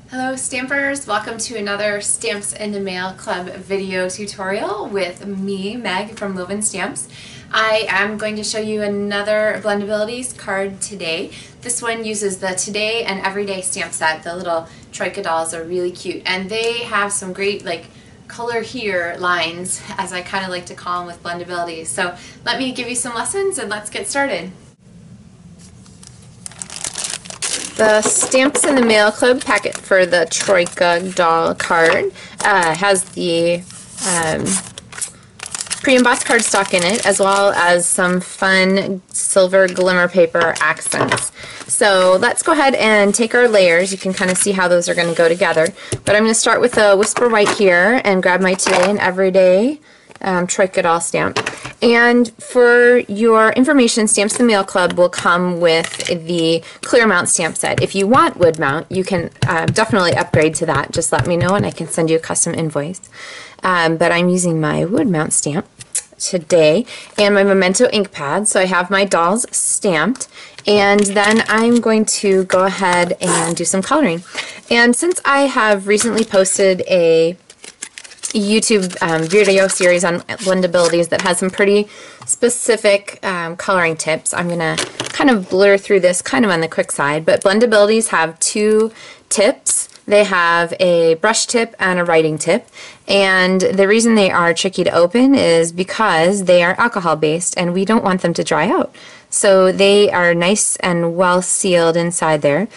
Hello Stampers, welcome to another Stamps in the Mail Club video tutorial with me, Meg from Loven Stamps. I am going to show you another Blendabilities card today. This one uses the Today and Everyday stamp set. The little Troika dolls are really cute and they have some great color here lines, as I kind of like to call them with Blendabilities. So let me give you some lessons and let's get started. The Stamps in the Mail Club packet for the Troika doll card has the pre-embossed cardstock in it, as well as some fun silver glimmer paper accents. So let's go ahead and take our layers. You can kind of see how those are going to go together. But I'm going to start with a Whisper White here and grab my Today and Everyday Troika doll stamp. And for your information, Stamps in the Mail Club will come with the clear mount stamp set. If you want wood mount, you can definitely upgrade to that. Just let me know and I can send you a custom invoice. But I'm using my wood mount stamp today and my Memento ink pad. So I have my dolls stamped, and then I'm going to go ahead and do some coloring. And since I have recently posted a YouTube video series on Blendabilities that has some pretty specific coloring tips, I'm going to kind of blur through this kind of on the quick side, but Blendabilities have two tips. They have a brush tip and a writing tip, and the reason they are tricky to open is because they are alcohol based and we don't want them to dry out. So they are nice and well sealed inside there.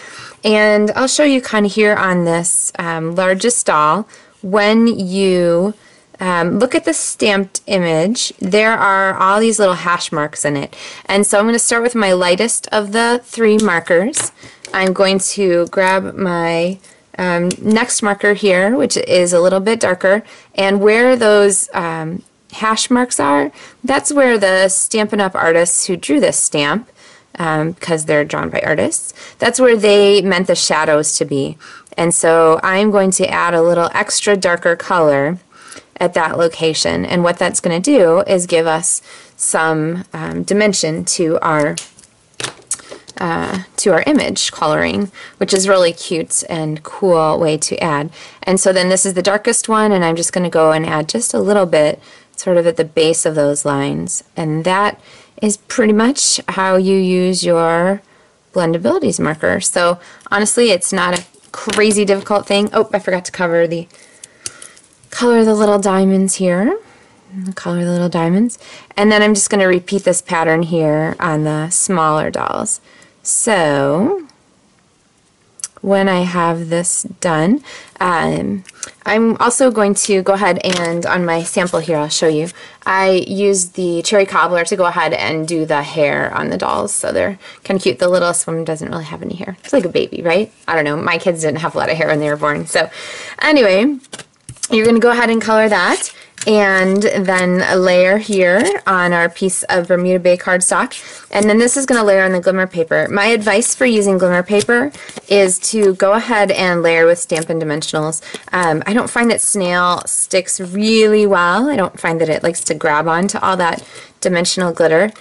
And I'll show you kind of here on this largest doll. When you look at the stamped image, there are all these little hash marks in it. And so I'm going to start with my lightest of the three markers. I'm going to grab my next marker here, which is a little bit darker, and where those hash marks are, that's where the Stampin' Up! Artists who drew this stamp, because they're drawn by artists, that's where they meant the shadows to be. And so I'm going to add a little extra darker color at that location, and what that's going to do is give us some dimension to our image coloring, which is really cute and cool way to add. And so then this is the darkest one, and I'm just going to go and add just a little bit sort of at the base of those lines, and that is pretty much how you use your Blendabilities marker. So honestly, it's not a crazy difficult thing. Oh, I forgot to color the little diamonds here. Color the little diamonds. And then I'm just going to repeat this pattern here on the smaller dolls. So when I have this done, I'm also going to go ahead and on my sample here, I'll show you, I used the cherry cobbler to go ahead and do the hair on the dolls. So they're kind of cute. The littlest one doesn't really have any hair. It's like a baby, right? I don't know. My kids didn't have a lot of hair when they were born. So anyway, you're going to go ahead and color that, and then a layer here on our piece of Bermuda Bay cardstock, and then this is going to layer on the glimmer paper. My advice for using glimmer paper is to go ahead and layer with Stampin' Dimensionals. I don't find that snail sticks really well. I don't find that it likes to grab onto all that dimensional glimmer.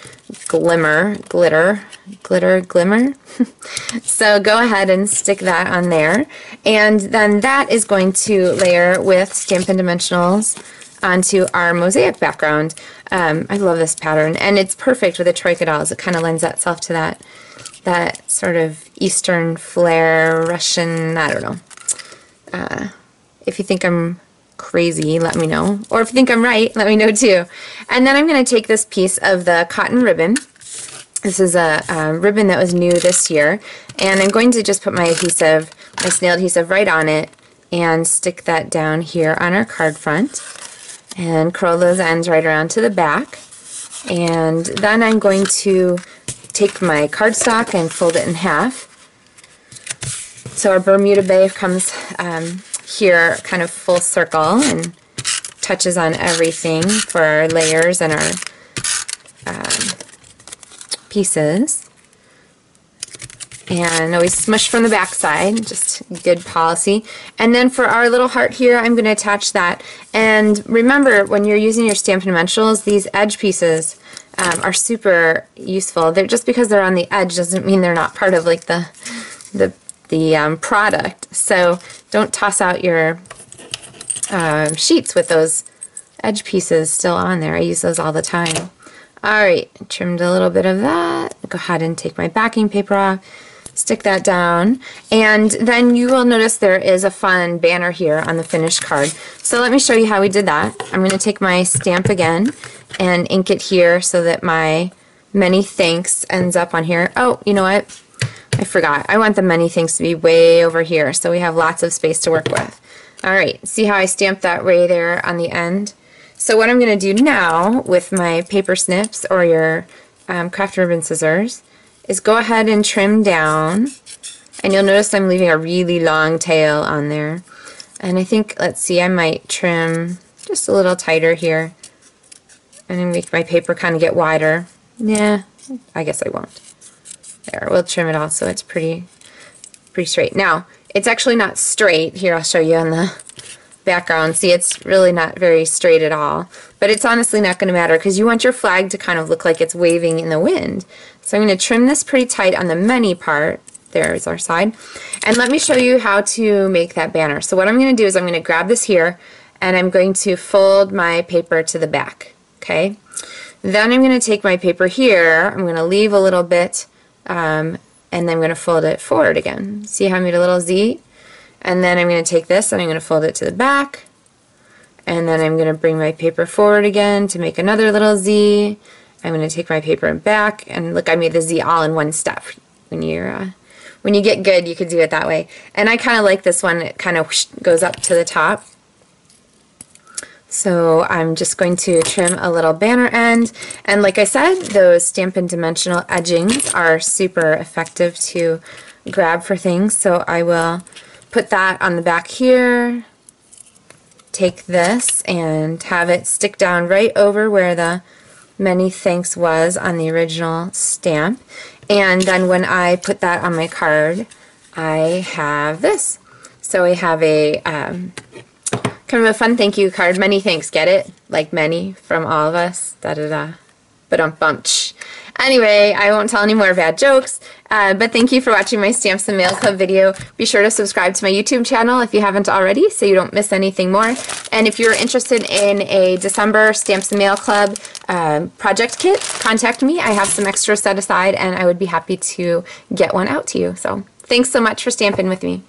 So go ahead and stick that on there, and then that is going to layer with Stampin' Dimensionals onto our mosaic background. I love this pattern, and it's perfect with the Troika dolls. It kind of lends itself to that sort of Eastern flair, Russian, I don't know. If you think I'm crazy, let me know. Or if you think I'm right, let me know too. And then I'm going to take this piece of the cotton ribbon. This is a ribbon that was new this year, and I'm going to just put my adhesive, my snail adhesive, right on it and stick that down here on our card front and curl those ends right around to the back. And then I'm going to take my cardstock and fold it in half. So our Bermuda Bay comes here kind of full circle and touches on everything for our layers and our pieces. And always smush from the back side, just good policy. And then for our little heart here, I'm going to attach that. And remember, when you're using your Stampin' Dimensionals, these edge pieces are super useful. They're, just because they're on the edge doesn't mean they're not part of like the the product. So don't toss out your sheets with those edge pieces still on there. I use those all the time. Alright, trimmed a little bit of that. Go ahead and take my backing paper off, stick that down, and then you will notice there is a fun banner here on the finished card. So let me show you how we did that. I'm going to take my stamp again and ink it here so that my many thanks ends up on here. Oh, you know what? I forgot. I want the many thanks to be way over here so we have lots of space to work with. Alright, see how I stamped that way there on the end? So what I'm going to do now with my paper snips or your craft ribbon scissors is go ahead and trim down, and you'll notice I'm leaving a really long tail on there. And I think, let's see, I might trim just a little tighter here and make my paper kind of get wider. Yeah, I guess I won't. There, we'll trim it all so it's pretty straight. Now, it's actually not straight. Here, I'll show you on the background. See, it's really not very straight at all, but it's honestly not going to matter because you want your flag to kind of look like it's waving in the wind. So I'm going to trim this pretty tight on the many part. There's our side. And let me show you how to make that banner. So what I'm going to do is I'm going to grab this here and I'm going to fold my paper to the back. Okay. Then I'm going to take my paper here, I'm going to leave a little bit, and then I'm going to fold it forward again. See how I made a little Z? And then I'm going to take this and I'm going to fold it to the back, and then I'm going to bring my paper forward again to make another little Z. I'm going to take my paper back, and look, I made the Z all in one step. When you get good, you could do it that way. And I kind of like this one, it kind of goes up to the top. So I'm just going to trim a little banner end, and like I said, those Stampin' dimensional edgings are super effective to grab for things. So I will put that on the back here, take this and have it stick down right over where the many thanks was on the original stamp, and then when I put that on my card I have this. So I have a kind of a fun thank you card. Many thanks, get it? Like many from all of us. Da-da-da. Ba-dum-bumch. Anyway, I won't tell any more bad jokes, but thank you for watching my Stamps and Mail Club video. Be sure to subscribe to my YouTube channel if you haven't already so you don't miss anything more. And if you're interested in a December Stamps and Mail Club project kit, contact me. I have some extras set aside and I would be happy to get one out to you. So thanks so much for stamping with me.